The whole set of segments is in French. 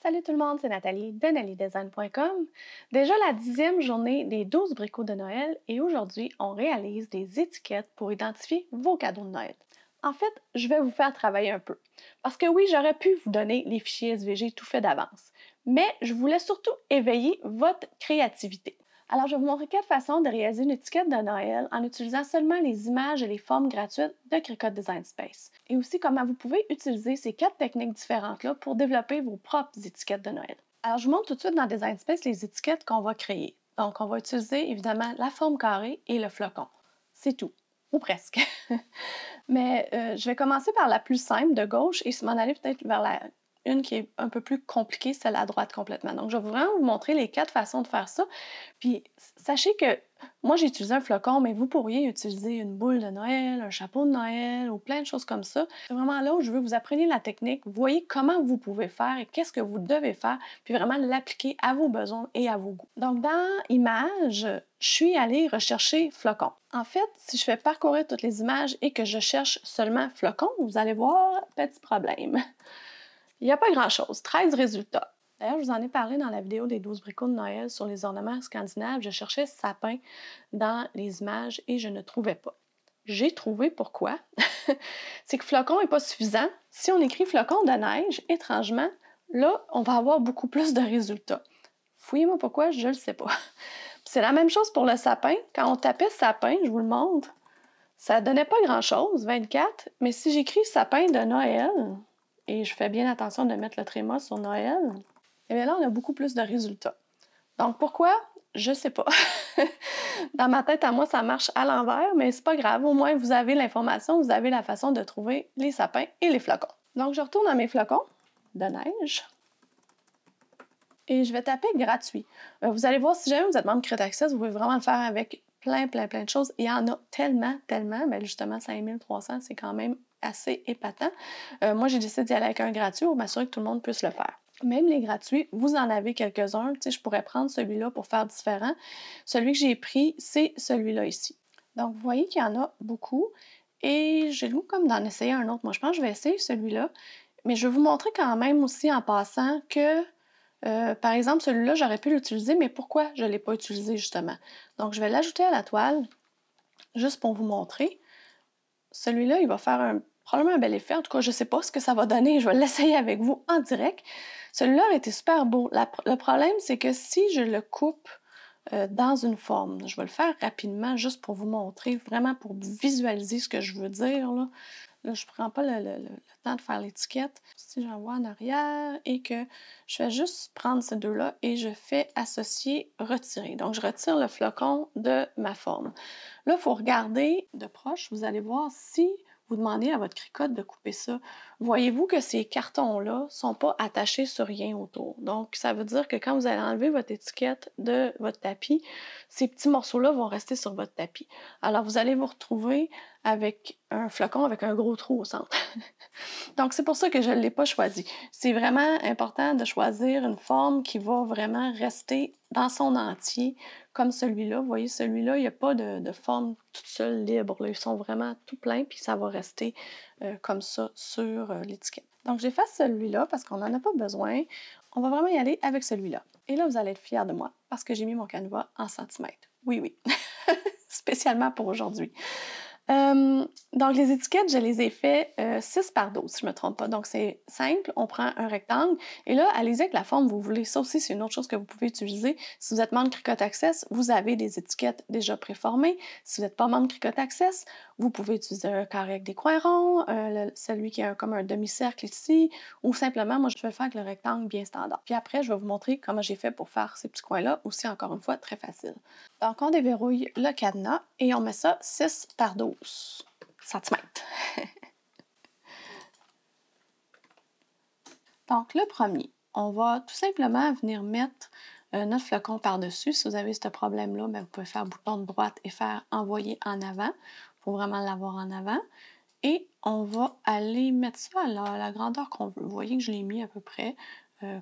Salut tout le monde, c'est Nathalie de NallyDesign.com. Déjà la 10e journée des 12 bricots de Noël et aujourd'hui, on réalise des étiquettes pour identifier vos cadeaux de Noël. En fait, je vais vous faire travailler un peu. Parce que oui, j'aurais pu vous donner les fichiers SVG tout faits d'avance, mais je voulais surtout éveiller votre créativité. Alors, je vais vous montrer 4 façons de réaliser une étiquette de Noël en utilisant seulement les images et les formes gratuites de Cricut Design Space. Et aussi comment vous pouvez utiliser ces 4 techniques différentes-là pour développer vos propres étiquettes de Noël. Alors, je vous montre tout de suite dans Design Space les étiquettes qu'on va créer. Donc, on va utiliser évidemment la forme carrée et le flocon. C'est tout. Ou presque. Mais je vais commencer par la plus simple de gauche et m'en aller peut-être vers une qui est un peu plus compliquée, celle à droite complètement. Donc, je vais vraiment vous montrer les 4 façons de faire ça. Puis, sachez que moi, j'ai utilisé un flocon, mais vous pourriez utiliser une boule de Noël, un chapeau de Noël ou plein de choses comme ça. C'est vraiment là où je veux que vous appreniez la technique, vous voyez comment vous pouvez faire et qu'est-ce que vous devez faire, puis vraiment l'appliquer à vos besoins et à vos goûts. Donc, dans Images, je suis allée rechercher flocon. En fait, si je fais parcourir toutes les images et que je cherche seulement flocon, vous allez voir, petit problème. Il n'y a pas grand-chose, 13 résultats. D'ailleurs, je vous en ai parlé dans la vidéo des 12 bricots de Noël sur les ornements scandinaves. Je cherchais sapin dans les images et je ne trouvais pas. J'ai trouvé pourquoi. C'est que flocon n'est pas suffisant. Si on écrit flocon de neige, étrangement, là, on va avoir beaucoup plus de résultats. Fouillez-moi pourquoi, je ne le sais pas. C'est la même chose pour le sapin. Quand on tapait sapin, je vous le montre, ça ne donnait pas grand-chose, 24. Mais si j'écris sapin de Noël, et je fais bien attention de mettre le tréma sur Noël, et bien là, on a beaucoup plus de résultats. Donc, pourquoi? Je sais pas. Dans ma tête, à moi, ça marche à l'envers, mais c'est pas grave. Au moins, vous avez l'information, vous avez la façon de trouver les sapins et les flocons. Donc, je retourne à mes flocons de neige et je vais taper « Gratuit ». Vous allez voir, si jamais vous êtes membre Cricut Access, vous pouvez vraiment le faire avec plein de choses. Il y en a tellement, mais justement, 5300, c'est quand même assez épatant. Moi, j'ai décidé d'y aller avec un gratuit pour m'assurer que tout le monde puisse le faire. Même les gratuits, vous en avez quelques-uns. Tu sais, je pourrais prendre celui-là pour faire différent. Celui que j'ai pris, c'est celui-là ici. Donc, vous voyez qu'il y en a beaucoup. Et j'ai le goût comme d'en essayer un autre. Moi, je pense que je vais essayer celui-là. Mais je vais vous montrer quand même aussi en passant que, par exemple, celui-là, j'aurais pu l'utiliser, mais pourquoi je ne l'ai pas utilisé justement? Donc, je vais l'ajouter à la toile, juste pour vous montrer. Celui-là, il va faire probablement un bel effet. En tout cas, je ne sais pas ce que ça va donner. Je vais l'essayer avec vous en direct. Celui-là a été super beau. Le problème, c'est que si je le coupe dans une forme, je vais le faire rapidement juste pour vous montrer, vraiment pour visualiser ce que je veux dire. Là, je ne prends pas le temps de faire l'étiquette. Si j'envoie en arrière et que je vais juste prendre ces deux-là et je fais associer, retirer. Donc, je retire le flocon de ma forme. Là, il faut regarder de proche. Vous allez voir si vous demandez à votre Cricut de couper ça. Voyez-vous que ces cartons-là ne sont pas attachés sur rien autour. Donc, ça veut dire que quand vous allez enlever votre étiquette de votre tapis, ces petits morceaux-là vont rester sur votre tapis. Alors, vous allez vous retrouver avec un flocon avec un gros trou au centre. Donc, c'est pour ça que je ne l'ai pas choisi. C'est vraiment important de choisir une forme qui va vraiment rester dans son entier, comme celui-là. Vous voyez, celui-là, il n'y a pas de forme toute seule libre. Là. Ils sont vraiment tout pleins, puis ça va rester comme ça sur l'étiquette. Donc, j'efface celui-là parce qu'on n'en a pas besoin. On va vraiment y aller avec celui-là. Et là, vous allez être fiers de moi parce que j'ai mis mon canevas en centimètres. Oui. Spécialement pour aujourd'hui. Donc, les étiquettes, je les ai fait 6 par 12, si je ne me trompe pas. Donc, c'est simple, on prend un rectangle et là, allez-y avec la forme que vous voulez. Ça aussi, c'est une autre chose que vous pouvez utiliser. Si vous êtes membre Cricut Access, vous avez des étiquettes déjà préformées. Si vous n'êtes pas membre Cricut Access, vous pouvez utiliser un carré avec des coins ronds, celui qui a comme un demi-cercle ici, ou simplement, moi, je vais le faire avec le rectangle bien standard. Puis après, je vais vous montrer comment j'ai fait pour faire ces petits coins-là, aussi, encore une fois, très facile. Donc, on déverrouille le cadenas et on met ça 6 par 12 cm. Donc, le premier, on va tout simplement venir mettre notre flocon par-dessus. Si vous avez ce problème-là, vous pouvez faire bouton de droite et faire envoyer en avant. Il faut vraiment l'avoir en avant. Et on va aller mettre ça à la grandeur qu'on veut. Vous voyez que je l'ai mis à peu près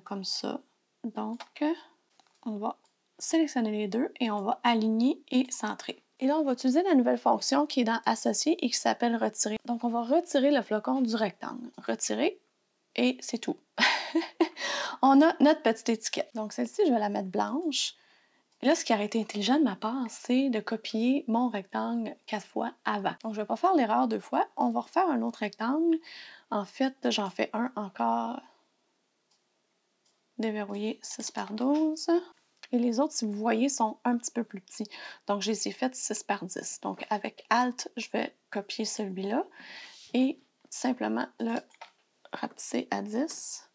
comme ça. Donc, on va sélectionner les deux et on va aligner et centrer. Et là, on va utiliser la nouvelle fonction qui est dans Associer et qui s'appelle Retirer. Donc, on va retirer le flocon du rectangle. Retirer et c'est tout. On a notre petite étiquette. Donc celle-ci, je vais la mettre blanche. Et là, ce qui aurait été intelligent de ma part, c'est de copier mon rectangle 4 fois avant. Donc, je ne vais pas faire l'erreur 2 fois. On va refaire un autre rectangle. En fait, j'en fais un encore déverrouillé 6 par 12. Et les autres, si vous voyez, sont un petit peu plus petits. Donc, je les ai fait 6 par 10. Donc, avec Alt, je vais copier celui-là et simplement le rapetisser à 10.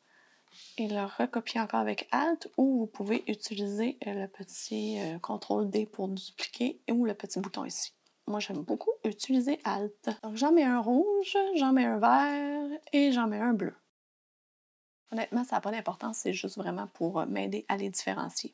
Et le recopier encore avec Alt, ou vous pouvez utiliser le petit CTRL D pour dupliquer ou le petit bouton ici. Moi, j'aime beaucoup utiliser Alt. Donc, j'en mets un rouge, j'en mets un vert et j'en mets un bleu. Honnêtement, ça n'a pas d'importance, c'est juste vraiment pour m'aider à les différencier.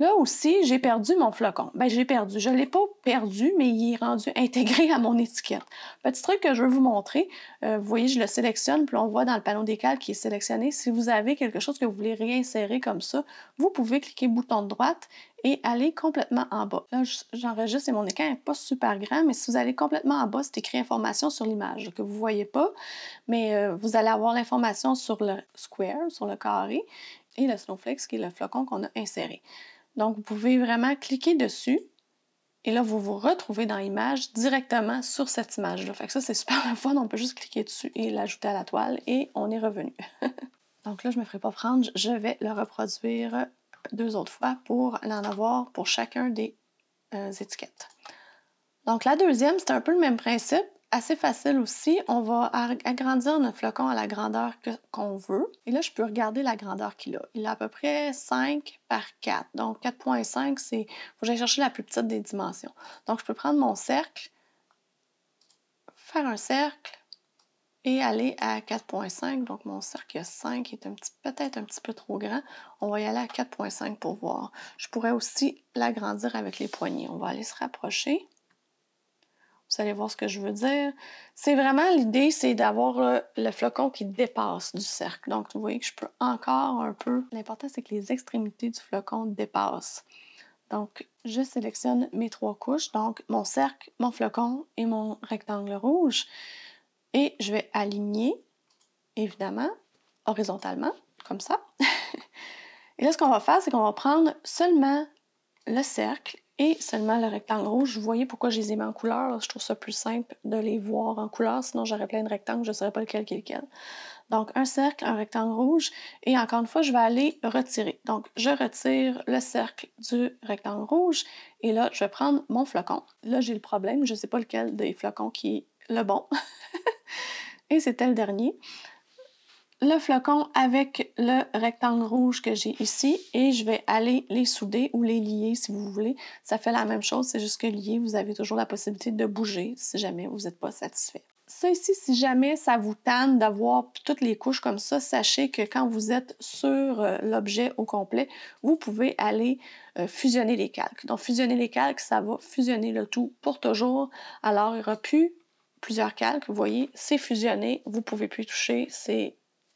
Là aussi, j'ai perdu mon flocon. Ben, j'ai perdu. Je ne l'ai pas perdu, mais il est rendu intégré à mon étiquette. Petit truc que je veux vous montrer. Vous voyez, je le sélectionne, puis on voit dans le panneau des calques qui est sélectionné. Si vous avez quelque chose que vous voulez réinsérer comme ça, vous pouvez cliquer bouton de droite et aller complètement en bas. Là, j'enregistre et mon écran n'est pas super grand, mais si vous allez complètement en bas, c'est écrit information sur l'image que vous ne voyez pas, mais vous allez avoir l'information sur le square, sur le carré, et le snowflake, qui est le flocon qu'on a inséré. Donc, vous pouvez vraiment cliquer dessus et là, vous vous retrouvez dans l'image directement sur cette image-là. Fait que ça, c'est super le fun. On peut juste cliquer dessus et l'ajouter à la toile et on est revenu. Donc là, je ne me ferai pas prendre. Je vais le reproduire 2 autres fois pour en avoir pour chacun des étiquettes. Donc la deuxième, c'est un peu le même principe. Assez facile aussi. On va agrandir notre flocon à la grandeur qu'on veut. Et là, je peux regarder la grandeur qu'il a. Il a à peu près 5 par 4. Donc 4,5, c'est... Il faut que j'aille chercher la plus petite des dimensions. Donc je peux prendre mon cercle, faire un cercle et aller à 4,5. Donc mon cercle a 5 est peut-être un petit peu trop grand. On va y aller à 4,5 pour voir. Je pourrais aussi l'agrandir avec les poignées. On va aller se rapprocher. Vous allez voir ce que je veux dire. C'est vraiment l'idée, c'est d'avoir le flocon qui dépasse du cercle. Donc, vous voyez que je peux encore un peu... L'important, c'est que les extrémités du flocon dépassent. Donc, je sélectionne mes 3 couches. Donc, mon cercle, mon flocon et mon rectangle rouge. Et je vais aligner, évidemment, horizontalement, comme ça. Et là, ce qu'on va faire, c'est qu'on va prendre seulement le cercle et seulement le rectangle rouge. Vous voyez pourquoi je les ai mis en couleur. Je trouve ça plus simple de les voir en couleur, sinon j'aurais plein de rectangles, je ne saurais pas lequel qui est lequel. Donc, un cercle, un rectangle rouge, et encore une fois, je vais aller retirer. Donc, je retire le cercle du rectangle rouge, et là, je vais prendre mon flocon. Là, j'ai le problème, je ne sais pas lequel des flocons qui est le bon. Et c'était le dernier. Le flocon avec le rectangle rouge que j'ai ici et je vais aller les souder ou les lier si vous voulez. Ça fait la même chose, c'est juste que lier, vous avez toujours la possibilité de bouger si jamais vous n'êtes pas satisfait. Ça ici, si jamais ça vous tente d'avoir toutes les couches comme ça, sachez que quand vous êtes sur l'objet au complet, vous pouvez aller fusionner les calques. Donc fusionner les calques, ça va fusionner le tout pour toujours. Alors il n'y aura plus plusieurs calques, vous voyez, c'est fusionné, vous ne pouvez plus toucher,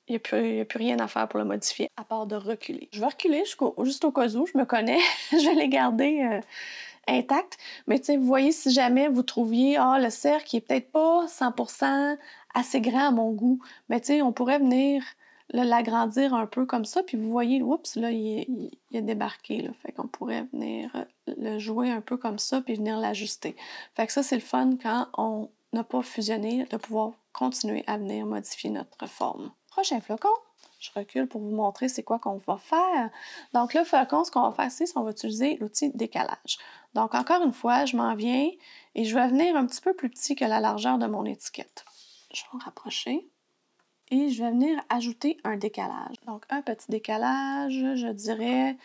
il n'y a plus rien à faire pour le modifier, à part de reculer. Je vais reculer juste au cas où, je me connais. Je vais les garder intacts. Mais tu sais, vous voyez, si jamais vous trouviez, le cercle qui est peut-être pas 100% assez grand à mon goût, mais tu sais, on pourrait venir l'agrandir un peu comme ça. Puis vous voyez, oups, là, il a débarqué. Là. Fait qu'on pourrait venir le jouer un peu comme ça, puis venir l'ajuster. Fait que ça, c'est le fun quand on n'a pas fusionné, de pouvoir continuer à venir modifier notre forme. Prochain flocon, je recule pour vous montrer c'est quoi qu'on va faire. Donc le flocon, ce qu'on va faire ici, c'est qu'on va utiliser l'outil décalage. Donc encore une fois, je m'en viens et je vais venir un petit peu plus petit que la largeur de mon étiquette. Je vais me rapprocher et je vais venir ajouter un décalage. Donc un petit décalage, je dirais,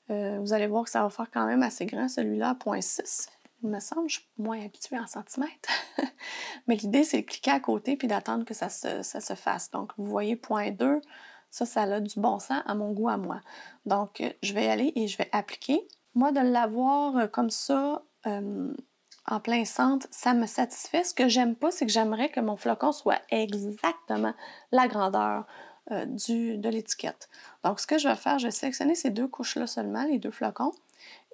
vous allez voir que ça va faire quand même assez grand celui-là, 0,6. Il me semble, je suis moins habituée en centimètres. Mais l'idée, c'est de cliquer à côté puis d'attendre que ça se fasse. Donc, vous voyez, 0,2, ça a du bon sens à mon goût à moi. Donc, je vais y aller et je vais appliquer. Moi, de l'avoir comme ça, en plein centre, ça me satisfait. Ce que j'aime pas, c'est que j'aimerais que mon flocon soit exactement la grandeur de l'étiquette. Donc, ce que je vais faire, je vais sélectionner ces 2 couches-là seulement, les 2 flocons.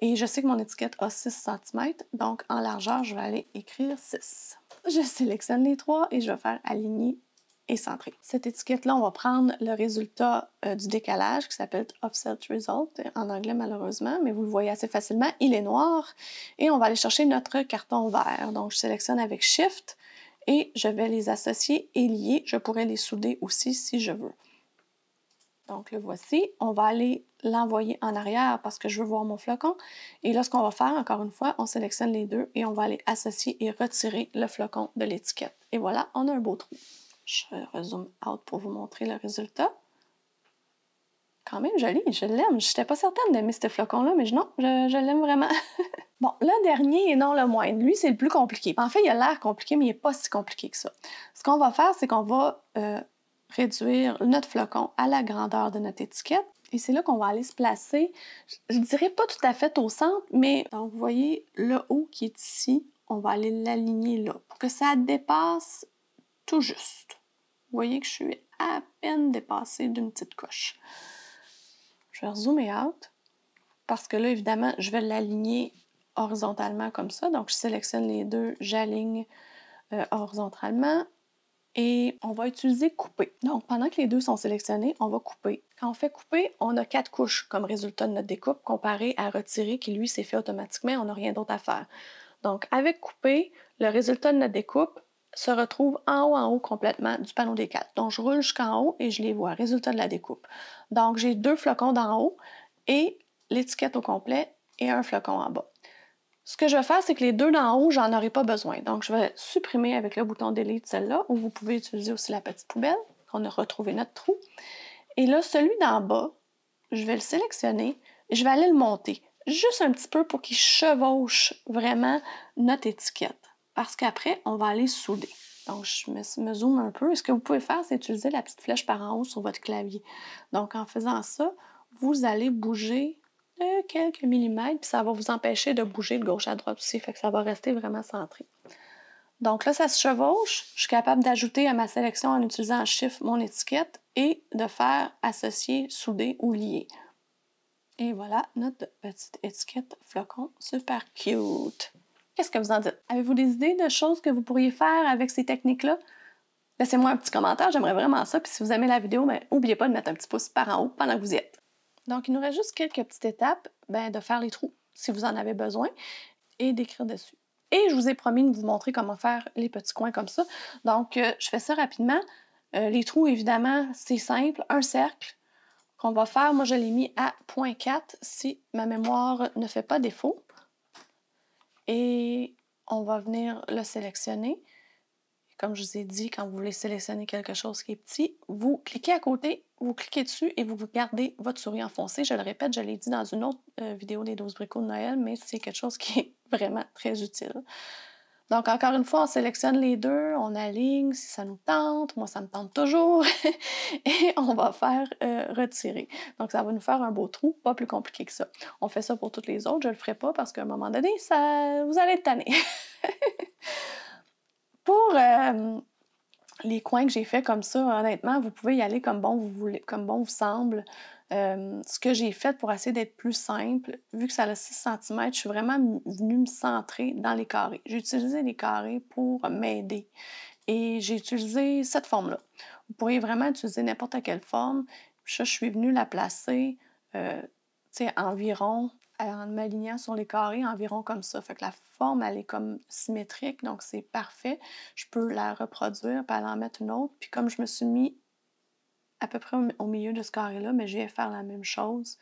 Et je sais que mon étiquette a 6 cm, donc en largeur, je vais aller écrire 6. Je sélectionne les 3 et je vais faire aligner est centré. Cette étiquette-là, on va prendre le résultat du décalage qui s'appelle Offset Result en anglais malheureusement, mais vous le voyez assez facilement, il est noir. Et on va aller chercher notre carton vert. Donc, je sélectionne avec Shift et je vais les associer et lier. Je pourrais les souder aussi si je veux. Donc, le voici. On va aller l'envoyer en arrière parce que je veux voir mon flocon. Et là, ce qu'on va faire, encore une fois, on sélectionne les deux et on va aller associer et retirer le flocon de l'étiquette. Et voilà, on a un beau trou. Je rezoome out pour vous montrer le résultat. Quand même joli, je l'aime. Je n'étais pas certaine d'aimer ce flocon-là, mais non, je l'aime vraiment. Bon, le dernier et non le moindre, lui, c'est le plus compliqué. En fait, il a l'air compliqué, mais il n'est pas si compliqué que ça. Ce qu'on va faire, c'est qu'on va réduire notre flocon à la grandeur de notre étiquette. Et c'est là qu'on va aller se placer, je ne dirais pas tout à fait au centre, mais donc vous voyez le haut qui est ici, on va aller l'aligner là pour que ça dépasse tout juste. Vous voyez que je suis à peine dépassée d'une petite coche. Je vais rezoomer out parce que là, évidemment, je vais l'aligner horizontalement comme ça. Donc, je sélectionne les deux, j'aligne horizontalement et on va utiliser couper. Donc, pendant que les deux sont sélectionnés, on va couper. Quand on fait couper, on a 4 couches comme résultat de notre découpe comparé à retirer qui, lui, s'est fait automatiquement. On n'a rien d'autre à faire. Donc, avec couper, le résultat de notre découpe se retrouve en haut complètement du panneau des 4. Donc, je roule jusqu'en haut et je les vois. Résultat de la découpe. Donc, j'ai 2 flocons d'en haut et l'étiquette au complet et un flocon en bas. Ce que je vais faire, c'est que les deux d'en haut, j'en aurai pas besoin. Donc, je vais supprimer avec le bouton Delete celle-là, ou vous pouvez utiliser aussi la petite poubelle. On a retrouvé notre trou. Et là, celui d'en bas, je vais le sélectionner et je vais aller le monter. Juste un petit peu pour qu'il chevauche vraiment notre étiquette. Parce qu'après, on va aller souder. Donc, je me zoome un peu. Et ce que vous pouvez faire, c'est utiliser la petite flèche par en haut sur votre clavier. Donc, en faisant ça, vous allez bouger de quelques millimètres, puis ça va vous empêcher de bouger de gauche à droite aussi, fait que ça va rester vraiment centré. Donc là, ça se chevauche. Je suis capable d'ajouter à ma sélection en utilisant un Shift mon étiquette et de faire associer, souder ou lier. Et voilà notre petite étiquette flocon super cute. Qu'est-ce que vous en dites? Avez-vous des idées de choses que vous pourriez faire avec ces techniques-là? Laissez-moi un petit commentaire, j'aimerais vraiment ça. Puis si vous aimez la vidéo, n'oubliez pas de mettre un petit pouce par en haut pendant que vous y êtes. Donc, il nous reste juste quelques petites étapes, de faire les trous, si vous en avez besoin, et d'écrire dessus. Et je vous ai promis de vous montrer comment faire les petits coins comme ça. Donc, je fais ça rapidement. Les trous, évidemment, c'est simple. Un cercle qu'on va faire, moi je l'ai mis à 0,4 si ma mémoire ne fait pas défaut. Et on va venir le sélectionner. Comme je vous ai dit, quand vous voulez sélectionner quelque chose qui est petit, vous cliquez à côté, vous cliquez dessus et vous gardez votre souris enfoncée. Je le répète, je l'ai dit dans une autre vidéo des 12 bricots de Noël, mais c'est quelque chose qui est vraiment très utile. Donc, encore une fois, on sélectionne les deux, on aligne si ça nous tente. Moi, ça me tente toujours. Et on va faire retirer. Donc, ça va nous faire un beau trou, pas plus compliqué que ça. On fait ça pour toutes les autres. Je ne le ferai pas parce qu'à un moment donné, vous allez être tanné. Pour les coins que j'ai fait comme ça, honnêtement, vous pouvez y aller comme bon vous voulez, comme bon vous semble. Ce que j'ai fait pour essayer d'être plus simple, vu que ça a 6 cm, je suis vraiment venue me centrer dans les carrés. J'ai utilisé les carrés pour m'aider. Et j'ai utilisé cette forme-là. Vous pourriez vraiment utiliser n'importe quelle forme. Je suis venue la placer, environ, en m'alignant sur les carrés, environ comme ça. Fait que la forme, elle est comme symétrique, donc c'est parfait. Je peux la reproduire, puis aller en mettre une autre. Puis comme je me suis mis à peu près au milieu de ce carré-là, mais je vais faire la même chose.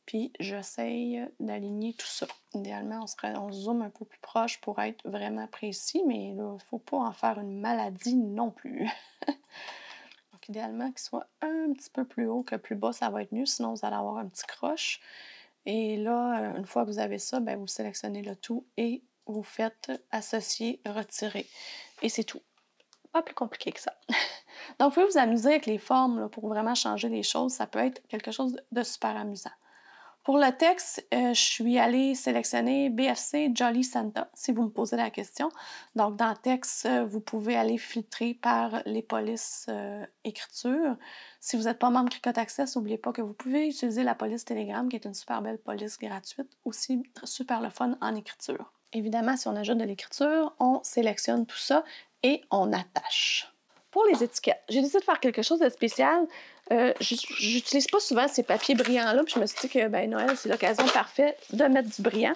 Puis j'essaye d'aligner tout ça. Idéalement, on zoome un peu plus proche pour être vraiment précis, mais là, il ne faut pas en faire une maladie non plus. Donc idéalement qu'il soit un petit peu plus haut que plus bas, ça va être mieux, sinon vous allez avoir un petit croche. Et là, une fois que vous avez ça, vous sélectionnez le tout et vous faites associer, retirer. Et c'est tout. Pas plus compliqué que ça. Donc, vous pouvez vous amuser avec les formes là, pour vraiment changer les choses. Ça peut être quelque chose de super amusant. Pour le texte, je suis allée sélectionner BFC Jolly Santa, si vous me posez la question. Donc, dans le texte, vous pouvez aller filtrer par les polices écriture. Si vous n'êtes pas membre Cricut Access, n'oubliez pas que vous pouvez utiliser la police Telegram, qui est une super belle police gratuite, aussi super le fun en écriture. Évidemment, si on ajoute de l'écriture, on sélectionne tout ça et on attache. pour les étiquettes, j'ai décidé de faire quelque chose de spécial. J'utilise pas souvent ces papiers brillants-là, puis je me suis dit que Noël, c'est l'occasion parfaite de mettre du brillant.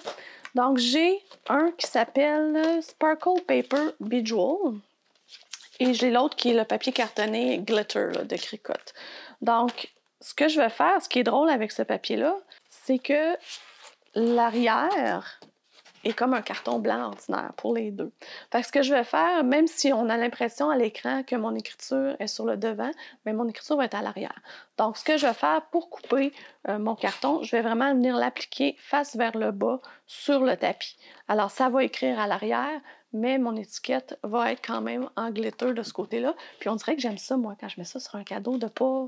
Donc, j'ai un qui s'appelle Sparkle Paper Bejewel. Et j'ai l'autre qui est le papier cartonné Glitter là, de Cricut. Donc, ce que je vais faire, ce qui est drôle avec ce papier-là, c'est que l'arrière est comme un carton blanc ordinaire pour les deux. Fait que ce que je vais faire, même si on a l'impression à l'écran que mon écriture est sur le devant, bien, mon écriture va être à l'arrière. Donc, ce que je vais faire pour couper mon carton, je vais vraiment venir l'appliquer face vers le bas sur le tapis. Alors, ça va écrire à l'arrière, mais mon étiquette va être quand même en glitter de ce côté-là. Puis on dirait que j'aime ça, moi, quand je mets ça sur un cadeau, de pas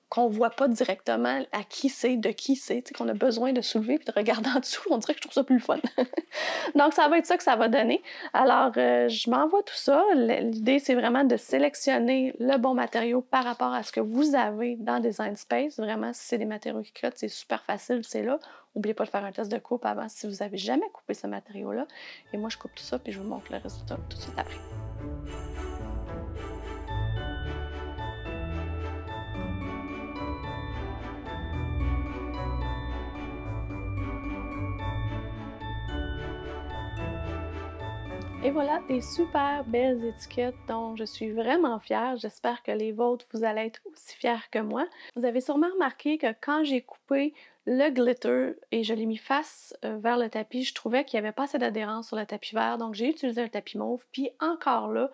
qu'on voit pas directement à qui c'est, de qui c'est, qu'on a besoin de soulever puis de regarder en dessous. On dirait que je trouve ça plus fun. Donc, ça va être ça que ça va donner. Alors, je m'envoie tout ça. L'idée, c'est vraiment de sélectionner le bon matériau par rapport à ce que vous avez dans Design Space. Vraiment, si c'est des matériaux qui crottent, c'est super facile, c'est là. N'oubliez pas de faire un test de coupe avant si vous n'avez jamais coupé ce matériau-là. Et moi, je coupe tout ça puis je vous montre le résultat tout de suite après. Et voilà, des super belles étiquettes dont je suis vraiment fière. J'espère que les vôtres, vous allez être aussi fiers que moi. Vous avez sûrement remarqué que quand j'ai coupé le glitter et je l'ai mis face vers le tapis, je trouvais qu'il n'y avait pas assez d'adhérence sur le tapis vert, donc j'ai utilisé un tapis mauve. Puis encore là,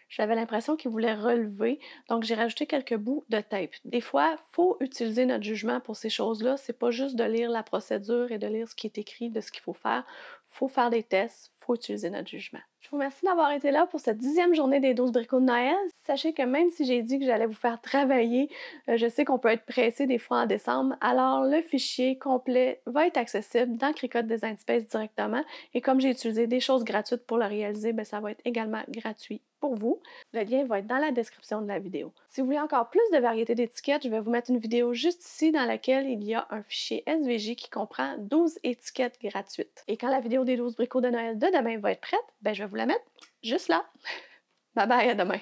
j'avais l'impression qu'il voulait relever, donc j'ai rajouté quelques bouts de tape. Des fois, il faut utiliser notre jugement pour ces choses-là. C'est pas juste de lire la procédure et de lire ce qui est écrit, de ce qu'il faut faire. Il faut faire des tests, il faut utiliser notre jugement. Je vous remercie d'avoir été là pour cette 10e journée des 12 bricots de Noël. Sachez que même si j'ai dit que j'allais vous faire travailler, je sais qu'on peut être pressé des fois en décembre, alors le fichier complet va être accessible dans Cricut Design Space directement. Et comme j'ai utilisé des choses gratuites pour le réaliser, bien, ça va être également gratuit pour vous. Le lien va être dans la description de la vidéo. Si vous voulez encore plus de variétés d'étiquettes, je vais vous mettre une vidéo juste ici dans laquelle il y a un fichier SVG qui comprend 12 étiquettes gratuites. Et quand la vidéo des 12 bricots de Noël de demain va être prête, ben je vais vous la mettre juste là. Bye bye, à demain!